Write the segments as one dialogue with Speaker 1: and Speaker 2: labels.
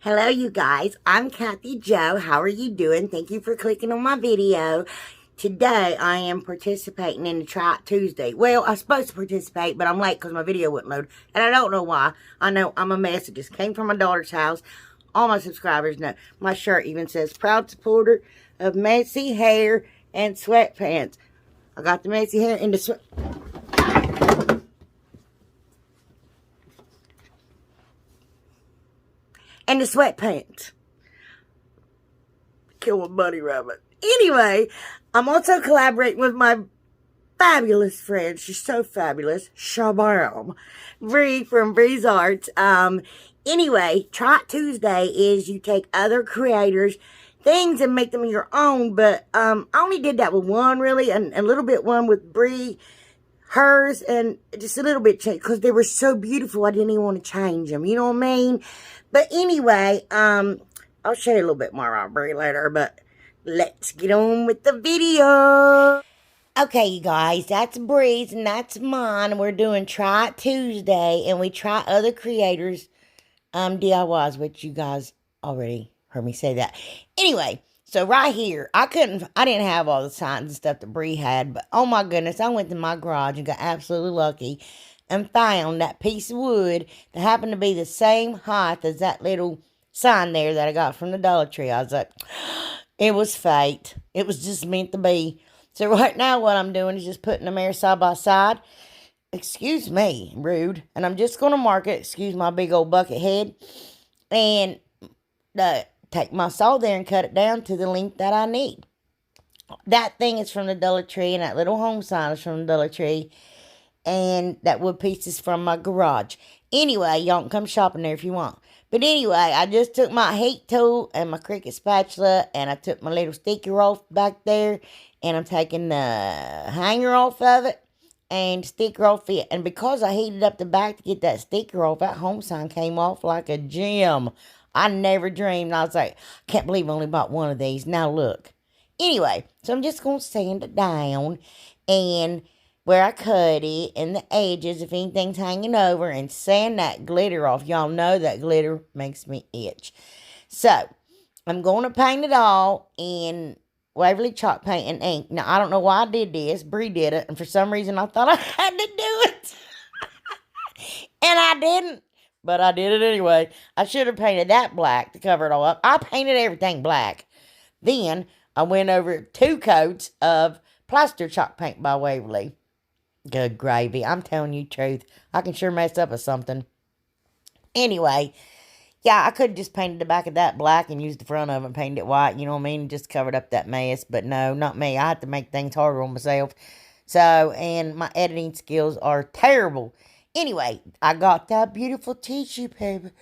Speaker 1: Hello, you guys. I'm Kathy Joe. How are you doing? Thank you for clicking on my video. Today, I am participating in the Try It Tuesday. Well, I was supposed to participate, but I'm late because my video wouldn't load. And I don't know why. I know I'm a mess. It just came from my daughter's house. All my subscribers know. My shirt even says, proud supporter of messy hair and sweatpants. I got the messy hair and the sweatpants. Kill a bunny rabbit. Anyway, I'm also collaborating with my fabulous friend. She's so fabulous. Shabam. Bree from Breezearts. Anyway, Try It Tuesday is you take other creators' things and make them your own. But I only did that with one, really, and a little bit one with Bree, hers, and just a little bit changed because they were so beautiful. I didn't even want to change them. You know what I mean? But anyway, I'll show you a little bit more on Bree later, but let's get on with the video. Okay, you guys, that's Bree's and that's mine. We're doing Try It Tuesday, and we try other creators' DIYs, which you guys already heard me say that. Anyway, so right here, I didn't have all the signs and stuff that Bree had, but oh my goodness, I went to my garage and got absolutely lucky and found that piece of wood that happened to be the same height as that little sign there that I got from the Dollar Tree. I was like, it was fate. It was just meant to be. So right now what I'm doing is just putting them there side by side. Excuse me, rude. And I'm just going to mark it. Excuse my big old bucket head. And take my saw there and cut it down to the length that I need. That thing is from the Dollar Tree, and that little home sign is from the Dollar Tree. And that wood piece is from my garage. Anyway, y'all can come shopping there if you want. But anyway, I just took my heat tool and my Cricut spatula, and I took my little sticker off back there, and I'm taking the hanger off of it and sticker off it. And because I heated up the back to get that sticker off, that home sign came off like a gem. I never dreamed. I was like, I can't believe I only bought one of these. Now look. Anyway, so I'm just going to sand it down, and where I cut it and the edges, if anything's hanging over, and sand that glitter off. Y'all know that glitter makes me itch. So, I'm going to paint it all in Waverly chalk paint and ink. Now, I don't know why I did this. Bree did it, and for some reason I thought I had to do it. And I didn't, but I did it anyway. I should have painted that black to cover it all up. I painted everything black. Then, I went over 2 coats of plaster chalk paint by Waverly. Good gravy. I'm telling you the truth. I can sure mess up with something. Anyway, yeah, I could have just painted the back of that black and used the front of it and painted it white, you know what I mean? Just covered up that mess. But no, not me. I have to make things harder on myself. So, and my editing skills are terrible. Anyway, I got that beautiful tissue paper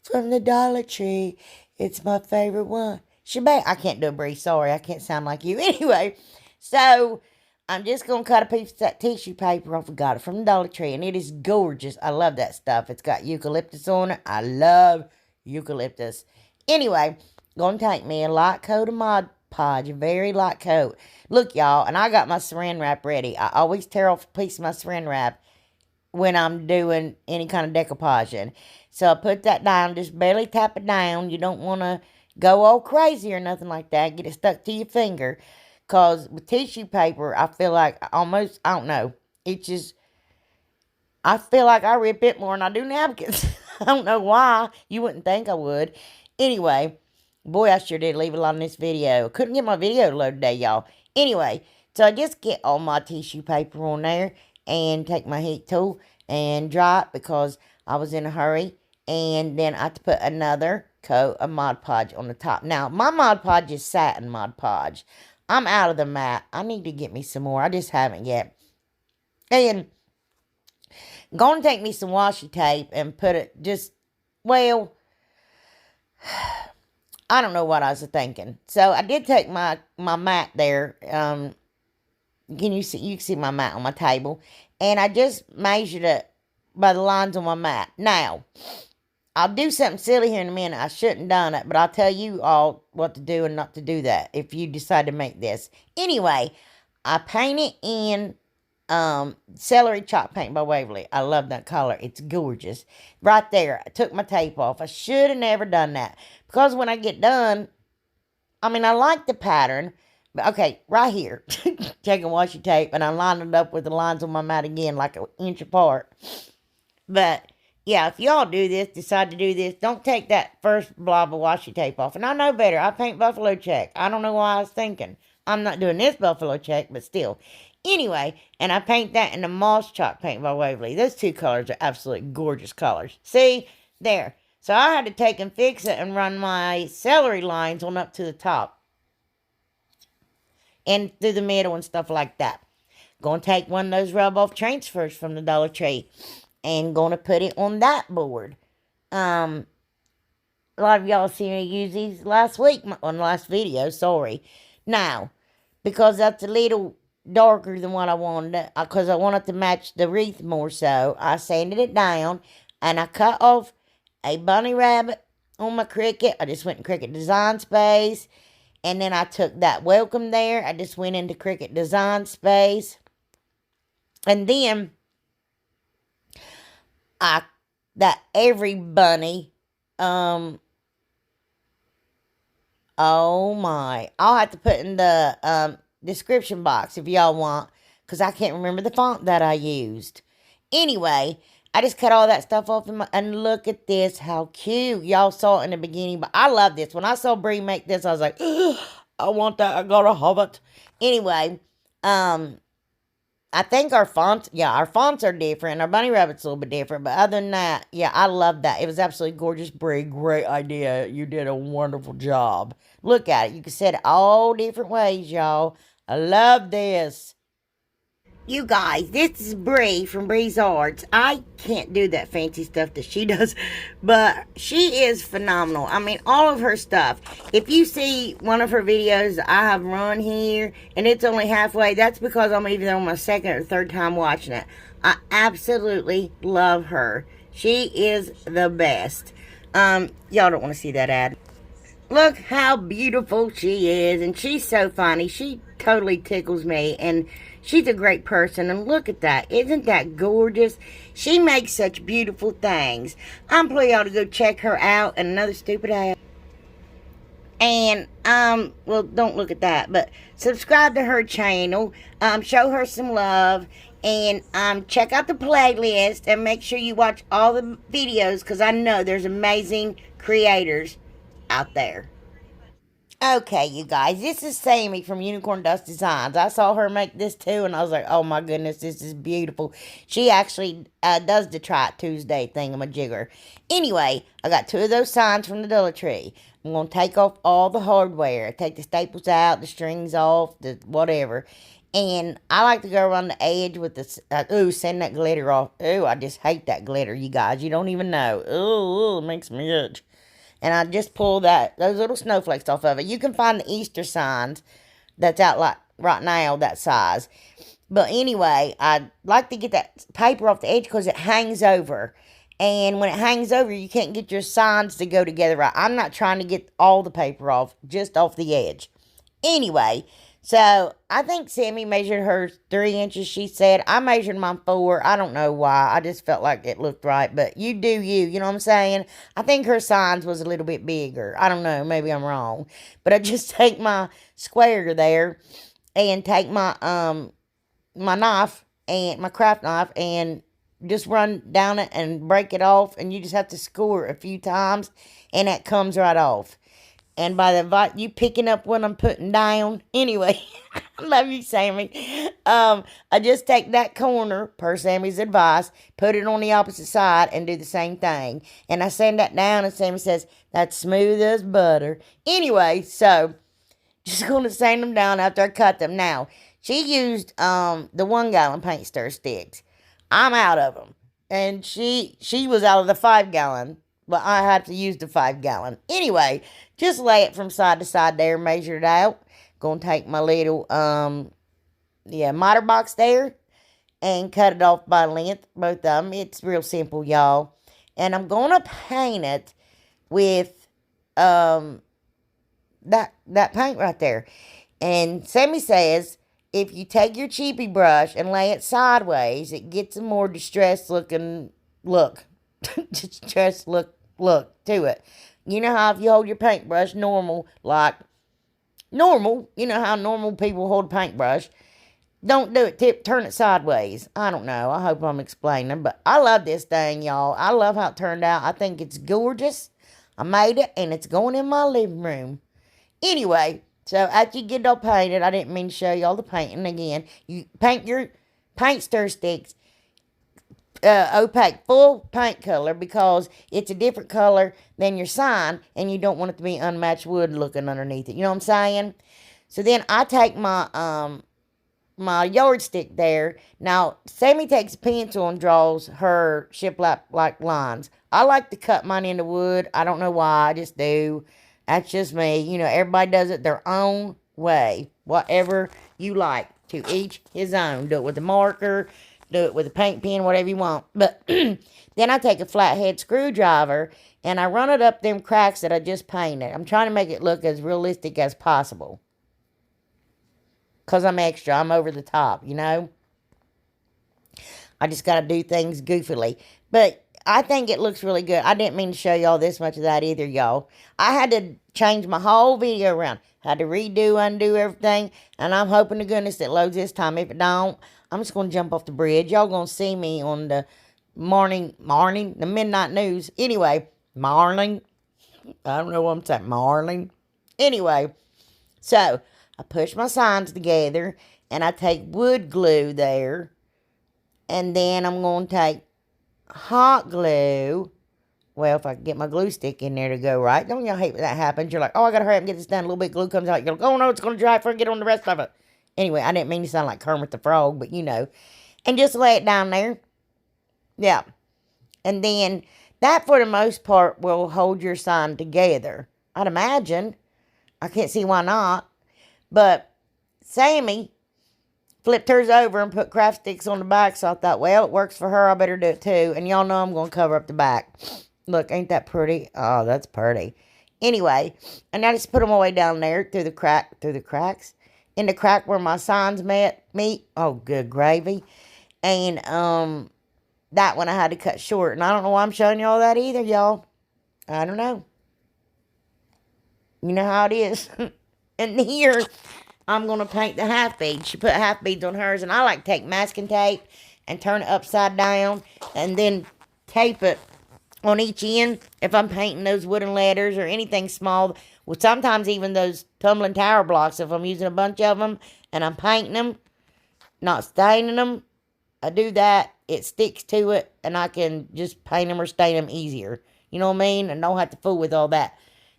Speaker 1: from the Dollar Tree. It's my favorite one. I can't do a Bree. Sorry, I can't sound like you. Anyway, so I'm just going to cut a piece of that tissue paper off. I got it from the Dollar Tree, and it is gorgeous. I love that stuff. It's got eucalyptus on it. I love eucalyptus. Anyway, going to take me a light coat of Mod Podge, a very light coat. Look, y'all, and I got my saran wrap ready. I always tear off a piece of my saran wrap when I'm doing any kind of decoupaging. So I put that down, just barely tap it down. You don't want to go all crazy or nothing like that. Get it stuck to your finger. Because with tissue paper, I feel like I don't know. It just, I feel like I rip it more than I do napkins. I don't know why. You wouldn't think I would. Anyway, boy, I sure did leave a lot in this video. Couldn't get my video to load today, y'all. Anyway, so I just get all my tissue paper on there and take my heat tool and dry it because I was in a hurry. And then I have to put another coat of Mod Podge on the top. Now, my Mod Podge is satin Mod Podge. I'm out of the matte. I need to get me some more. I just haven't yet. And I'm going to take me some washi tape and put it just, well, I don't know what I was thinking. So I did take my mat there. You can see my mat on my table. And I just measured it by the lines on my mat. Now, I'll do something silly here in a minute. I shouldn't have done it, but I'll tell you all what to do and not to do that if you decide to make this. Anyway, I paint it in Celery Chalk Paint by Waverly. I love that color. It's gorgeous. Right there, I took my tape off. I should have never done that. Because when I get done, I mean, I like the pattern. But okay, right here. Taking washi tape, and I lined it up with the lines on my mat again, like an inch apart. But, yeah, if y'all do this, decide to do this, don't take that first blob of washi tape off. And I know better. I paint buffalo check. I don't know why I was thinking. I'm not doing this buffalo check, but still. Anyway, and I paint that in the Moss Chalk Paint by Waverly. Those two colors are absolutely gorgeous colors. See? There. So I had to take and fix it and run my celery lines on up to the top. And through the middle and stuff like that. Going to take one of those rub-off transfers from the Dollar Tree. And going to put it on that board. A lot of y'all seen me use these last week. On the last video, sorry. Now, because that's a little darker than what I wanted, because I wanted to match the wreath more so, I sanded it down, and I cut off a bunny rabbit on my Cricut. I just went in Cricut Design Space, and then I took that welcome there. I just went into Cricut Design Space, and then that every bunny, oh my, I'll have to put in the description box if y'all want, because I can't remember the font that I used. Anyway, I just cut all that stuff off, and look at this, how cute. Y'all saw it in the beginning, but I love this. When I saw Bree make this, I was like, I want that, I gotta have it. Anyway, I think our fonts are different. Our bunny rabbit's a little bit different, but other than that, yeah, I love that. It was absolutely gorgeous, Bree. Great idea. You did a wonderful job. Look at it. You can set it all different ways, y'all. I love this. You guys, this is Bree from Bree's Arts. I can't do that fancy stuff that she does, but she is phenomenal. I mean, all of her stuff. If you see one of her videos I have run here, and it's only halfway, that's because I'm either on my second or third time watching it. I absolutely love her. She is the best. Y'all don't want to see that ad. Look how beautiful she is, and she's so funny. She totally tickles me, and she's a great person, and look at that. Isn't that gorgeous? She makes such beautiful things. I implore y'all to go check her out, and another stupid ad. And, well, don't look at that, but subscribe to her channel, show her some love, and, check out the playlist, and make sure you watch all the videos, because I know there's amazing creators out there. Okay, you guys, this is Sammy from Unicorn Dust Designs. I saw her make this too, and I was like, oh my goodness, this is beautiful. She actually does the Try It Tuesday thingamajigger. Anyway, I got two of those signs from the Dollar Tree. I'm going to take off all the hardware, take the staples out, the strings off, the whatever. And I like to go around the edge with the, send that glitter off. Ooh, I just hate that glitter, you guys. You don't even know. Ooh, it makes me itch. And I just pull those little snowflakes off of it. You can find the Easter signs that's out like right now, that size. But anyway, I like to get that paper off the edge because it hangs over. And when it hangs over, you can't get your signs to go together right. I'm not trying to get all the paper off, just off the edge. Anyway, so I think Sammy measured hers 3 inches, she said. I measured mine 4. I don't know why. I just felt like it looked right. But you do you. You know what I'm saying? I think her signs was a little bit bigger. I don't know. Maybe I'm wrong. But I just take my square there and take my my knife and my craft knife and just run down it and break it off. And you just have to score it a few times and it comes right off. And by the you picking up what I'm putting down. Anyway, I love you, Sammy. I just take that corner, per Sammy's advice, put it on the opposite side, and do the same thing. And I sand that down, and Sammy says, that's smooth as butter. Anyway, so, just going to sand them down after I cut them. Now, she used the 1 gallon paint stir sticks. I'm out of them. And she was out of the 5 gallon. But I had to use the 5 gallon. Anyway, just lay it from side to side there, measure it out. Gonna take my little, miter box there and cut it off by length, both of them. It's real simple, y'all. And I'm gonna paint it with, that paint right there. And Sammy says, if you take your cheapy brush and lay it sideways, it gets a more distressed looking look. Distressed look to it. You know how if you hold your paintbrush normal, you know how normal people hold a paintbrush. Don't do it. Turn it sideways. I don't know. I hope I'm explaining. But I love this thing, y'all. I love how it turned out. I think it's gorgeous. I made it, and it's going in my living room. Anyway, so after you get it all painted, I didn't mean to show y'all the painting again. You paint your paint stir sticks opaque, full paint color, because it's a different color than your sign, and you don't want it to be unmatched wood looking underneath it. You know what I'm saying? So then I take my yardstick there. Now, Sammy takes a pencil and draws her shiplap-like lines. I like to cut mine into wood. I don't know why. I just do. That's just me. You know, everybody does it their own way. Whatever you like. To each his own. Do it with a marker. Do it with a paint pen. Whatever you want. But then I take a flathead screwdriver and I run it up them cracks that I just painted. I'm trying to make it look as realistic as possible. Because I'm extra. I'm over the top, you know. I just got to do things goofily. But I think it looks really good. I didn't mean to show y'all this much of that either, y'all. I had to change my whole video around. Had to redo, undo everything. And I'm hoping to goodness it loads this time. If it don't, I'm just going to jump off the bridge. Y'all going to see me on the the midnight news. Anyway, morning. I don't know what I'm saying. Morning. Anyway, so I push my signs together, and I take wood glue there, and then I'm going to take hot glue. Well, if I can get my glue stick in there to go right. Don't y'all hate when that happens? You're like, oh, I got to hurry up and get this done. A little bit of glue comes out. You're like, oh, no, it's going to dry before I get on the rest of it. Anyway, I didn't mean to sound like Kermit the Frog, but you know. And just lay it down there. Yeah. And then that, for the most part, will hold your sign together. I'd imagine. I can't see why not. But Sammy flipped hers over and put craft sticks on the back, so I thought, well, it works for her. I better do it too. And y'all know I'm going to cover up the back. Look, ain't that pretty? Oh, that's pretty. Anyway, and I just put them all the way down there through the cracks. In the crack where my signs meet. Oh, good gravy. And that one I had to cut short. And I don't know why I'm showing y'all that either, y'all. I don't know. You know how it is. And here, I'm going to paint the half beads. She put half beads on hers. And I like to take masking tape and turn it upside down. And then tape it on each end. If I'm painting those wooden letters or anything small. Well, sometimes even those tumbling tower blocks. If I'm using a bunch of them and I'm painting them. Not staining them. I do that. It sticks to it. And I can just paint them or stain them easier. You know what I mean? And don't have to fool with all that.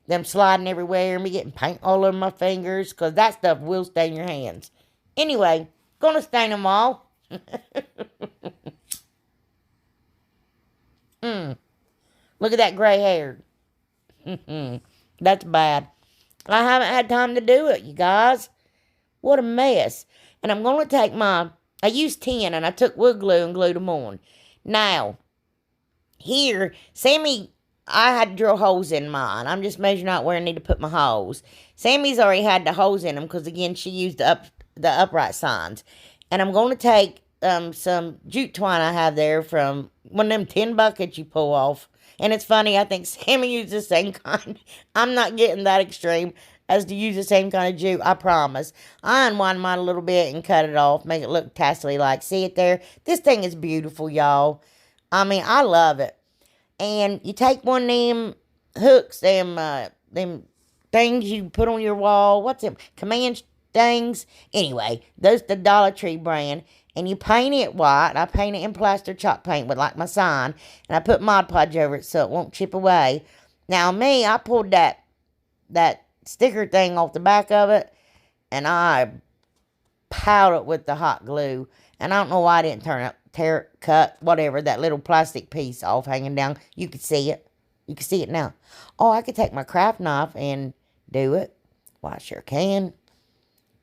Speaker 1: Them sliding everywhere and me getting paint all over my fingers. Because that stuff will stain your hands. Anyway, gonna stain them all. Look at that gray hair. That's bad. I haven't had time to do it, you guys. What a mess. And I'm going to take I used tin and I took wood glue and glued them on. Now, here, Sammy, I had to drill holes in mine. I'm just measuring out where I need to put my holes. Sammy's already had the holes in them because, again, she used the upright signs. And I'm going to take some jute twine I have there from one of them tin buckets you pull off. And it's funny, I think Sammy used the same kind. I'm not getting that extreme as to use the same kind of jute, I promise. I unwind mine a little bit and cut it off, make it look tassely-like. See it there? This thing is beautiful, y'all. I mean, I love it. And you take one of them hooks, them things you put on your wall. What's them? Command things? Anyway, those the Dollar Tree brand. And you paint it white. I paint it in plaster chalk paint with like my sign. And I put Mod Podge over it so it won't chip away. Now me, I pulled that sticker thing off the back of it. And I piled it with the hot glue. And I don't know why I didn't cut, whatever, that little plastic piece off hanging down. You could see it. You can see it now. Oh, I could take my craft knife and do it. Well, I sure can.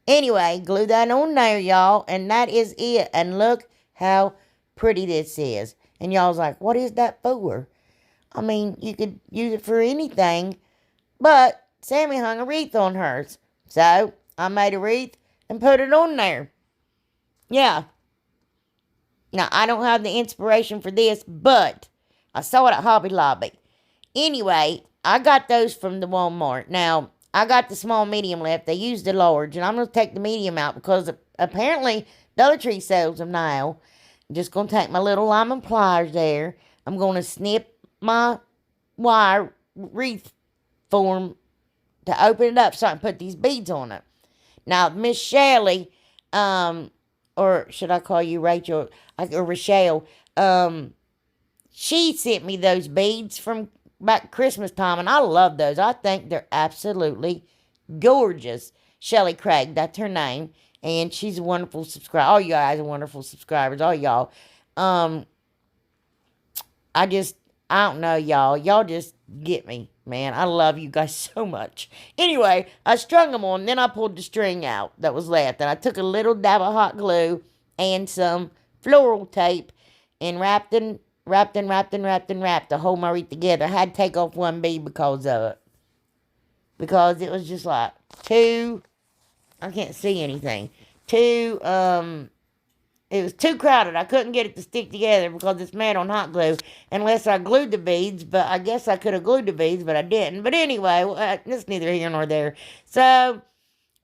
Speaker 1: Anyway, glue that on there, y'all. And that is it. And look how pretty this is. And y'all's like, what is that for? I mean, you could use it for anything. But Sammy hung a wreath on hers. So, I made a wreath and put it on there. Yeah. Now, I don't have the inspiration for this, but I saw it at Hobby Lobby. Anyway, I got those from the Walmart. Now, I got the small medium left. They used the large, and I'm going to take the medium out because apparently Dollar Tree sells them now. I'm just going to take my little lemon pliers there. I'm going to snip my wire wreath form to open it up so I can put these beads on it. Now, Miss Shelley, or should I call you Rachel or Rochelle? She sent me those beads from back Christmas time, and I love those. I think they're absolutely gorgeous. Shelly Craig, that's her name, and she's a wonderful subscriber. All you guys are wonderful subscribers, all y'all. I don't know, y'all. Y'all just get me, man. I love you guys so much. Anyway, I strung them on, then I pulled the string out that was left, and I took a little dab of hot glue and some floral tape and wrapped to hold my wreath together. I had to take off one bead because of it. Because it was just like I can't see anything. It was too crowded. I couldn't get it to stick together because it's made on hot glue. Unless I glued the beads, but I guess I could have glued the beads, but I didn't. But anyway, it's neither here nor there. So,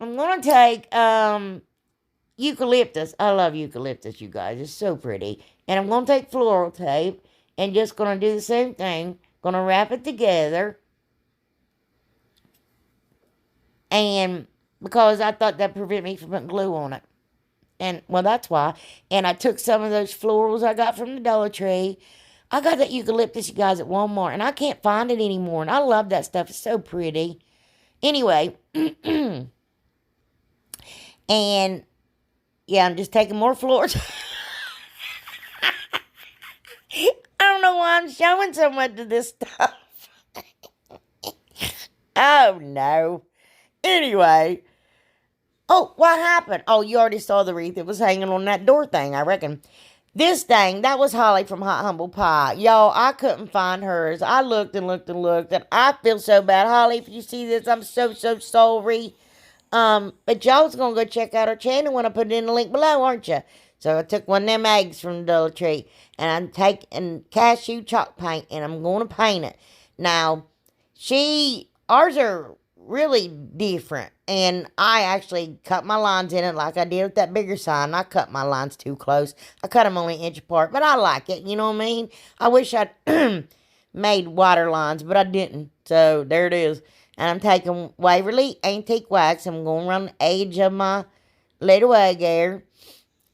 Speaker 1: I'm going to take eucalyptus. I love eucalyptus, you guys. It's so pretty. And I'm going to take floral tape and just going to do the same thing. Going to wrap it together. And because I thought that prevented me from putting glue on it. And, well, that's why. And I took some of those florals I got from the Dollar Tree. I got that eucalyptus, you guys, at Walmart. And I can't find it anymore. And I love that stuff. It's so pretty. Anyway. And, yeah, I'm just taking more florals. I don't know why I'm showing so much of this stuff. Oh, no. Anyway. Oh, what happened? Oh, you already saw the wreath. It was hanging on that door thing, I reckon. This thing, that was Holly from Hot Humble Pie. Y'all, I couldn't find hers. I looked and looked and looked, and I feel so bad. Holly, if you see this, I'm so sorry. But y'all's going to go check out her channel when I put it in the link below, aren't you? So I took one of them eggs from the Dollar Tree, and I'm taking cashew chalk paint, and I'm going to paint it. Now, ours are really different, and I actually cut my lines in it like I did with that bigger sign. I cut my lines too close. I cut them only an inch apart, but I like it, you know what I mean? I wish I'd made wider lines, but I didn't, so there it is. And I'm taking Waverly Antique Wax. I'm going to run the edge of my little egg there,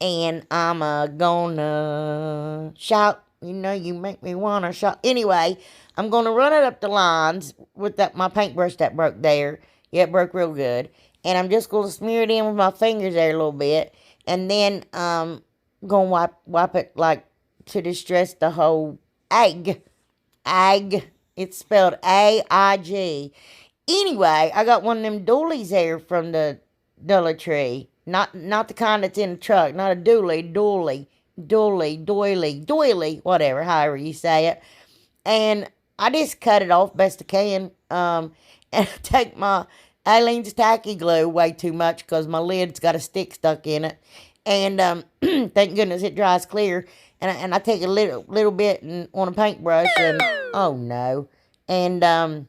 Speaker 1: and I'm gonna shout. You know, you make me want to shout. Anyway, I'm going to run it up the lines with my paintbrush that broke there. Yeah, it broke real good. And I'm just going to smear it in with my fingers there a little bit. And then going to wipe it like to distress the whole egg. Egg. It's spelled A-I-G. Anyway, I got one of them doilies there from the Dollar Tree. Not the kind that's in the truck. Not a doily, doily, whatever, however you say it. And I just cut it off best I can. And I take my Aleene's tacky glue way too much because my lid's got a stick stuck in it. And thank goodness it dries clear. And I take a little bit on a paintbrush and, oh no. And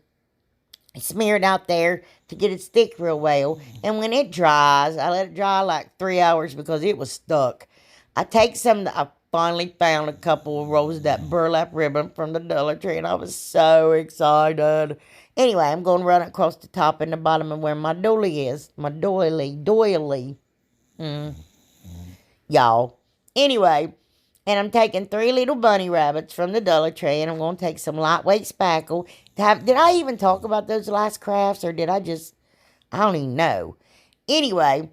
Speaker 1: smear it out there to get it stick real well. And when it dries, I let it dry like 3 hours because it was stuck. I take I finally found a couple of rolls of that burlap ribbon from the Dollar Tree, and I was so excited. Anyway, I'm going to run it across the top and the bottom of where my doily is. My doily. Y'all. Anyway, and I'm taking 3 little bunny rabbits from the Dollar Tree, and I'm going to take some lightweight spackle. Did I even talk about those last crafts, or did I don't even know. Anyway,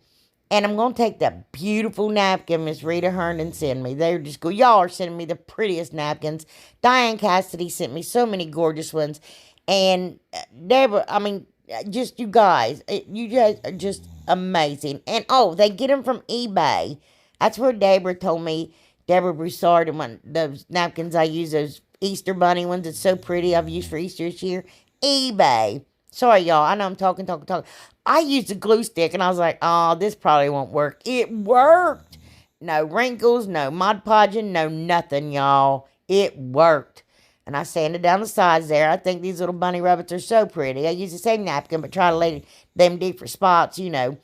Speaker 1: and I'm going to take that beautiful napkin Miss Rita Herndon sent me. They're just good. Y'all are sending me the prettiest napkins. Diane Cassidy sent me so many gorgeous ones. And Deborah, I mean, just you guys. You guys are just amazing. And, oh, they get them from eBay. That's where Deborah told me. Deborah Broussard, and those napkins I use, those Easter bunny ones. It's so pretty. I've used for Easter this year. eBay. Sorry, y'all. I know I'm talking. I used a glue stick, and I was like, oh, this probably won't work. It worked. No wrinkles, no Mod Podging, no nothing, y'all. It worked. And I sanded down the sides there. I think these little bunny rabbits are so pretty. I use the same napkin, but try to lay them different spots, you know.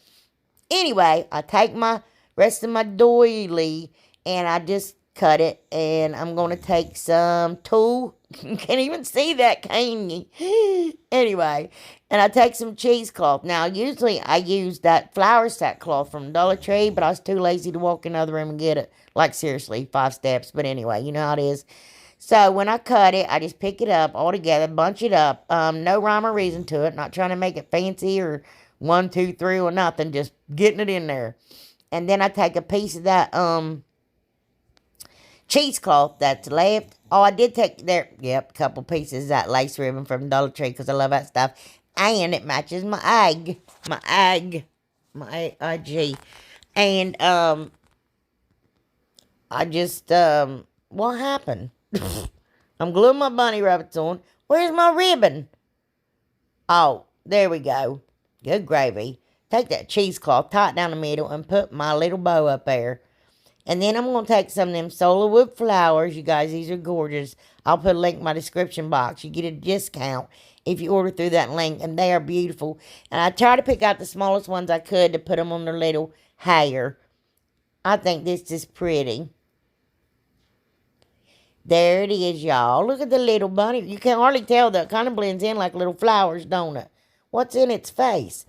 Speaker 1: Anyway, I take my rest of my doily and I just cut it. And I'm going to take some tulle. You can't even see that, can you? Anyway, and I take some cheesecloth. Now, usually I use that flour sack cloth from Dollar Tree, but I was too lazy to walk in the other room and get it. Like, seriously, 5 steps. But anyway, you know how it is. So when I cut it, I just pick it up all together, bunch it up. No rhyme or reason to it. Not trying to make it fancy or 1, 2, 3 or nothing. Just getting it in there. And then I take a piece of that cheesecloth that's left. Oh, I did take there. Yep, a couple pieces of that lace ribbon from Dollar Tree because I love that stuff. And it matches my egg. My AIG. And I just what happened? I'm gluing my bunny rabbits on. Where's my ribbon? Oh, there we go. Good gravy. Take that cheesecloth, tie it down the middle, and put my little bow up there. And then I'm going to take some of them Solawood Flowers. You guys, these are gorgeous. I'll put a link in my description box. You get a discount if you order through that link. And they are beautiful. And I try to pick out the smallest ones I could to put them on their little hair. I think this is pretty. There it is, y'all. Look at the little bunny. You can hardly tell that. It kind of blends in like little flowers, don't it? What's in its face?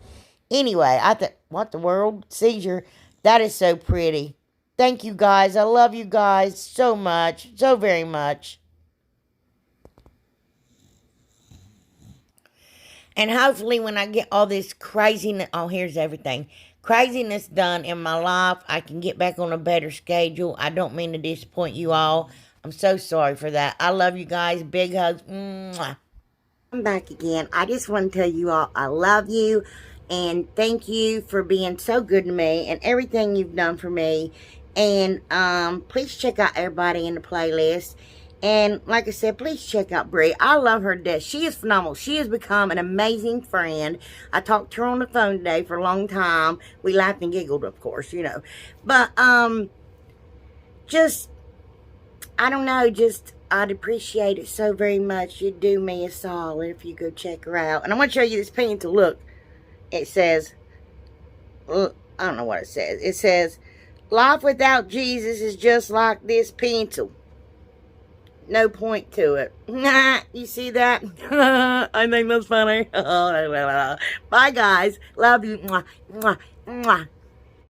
Speaker 1: Anyway, I thought, what the world? Seizure. That is so pretty. Thank you, guys. I love you guys so much. So very much. And hopefully when I get all this craziness, oh, here's everything. Craziness done in my life, I can get back on a better schedule. I don't mean to disappoint you all. I'm so sorry for that. I love you guys. Big hugs. Mwah. I'm back again. I just want to tell you all I love you. And thank you for being so good to me and everything you've done for me. And please check out everybody in the playlist. And like I said, please check out Bree. I love her to death. She is phenomenal. She has become an amazing friend. I talked to her on the phone today for a long time. We laughed and giggled, of course, you know. But just, I don't know, just I'd appreciate it so very much. You'd do me a solid if you go check her out. And I'm going to show you this pencil. Look, it says, I don't know what it says. It says, life without Jesus is just like this pencil. No point to it. You see that? I think that's funny. Bye, guys. Love you. Mwah, mwah, mwah.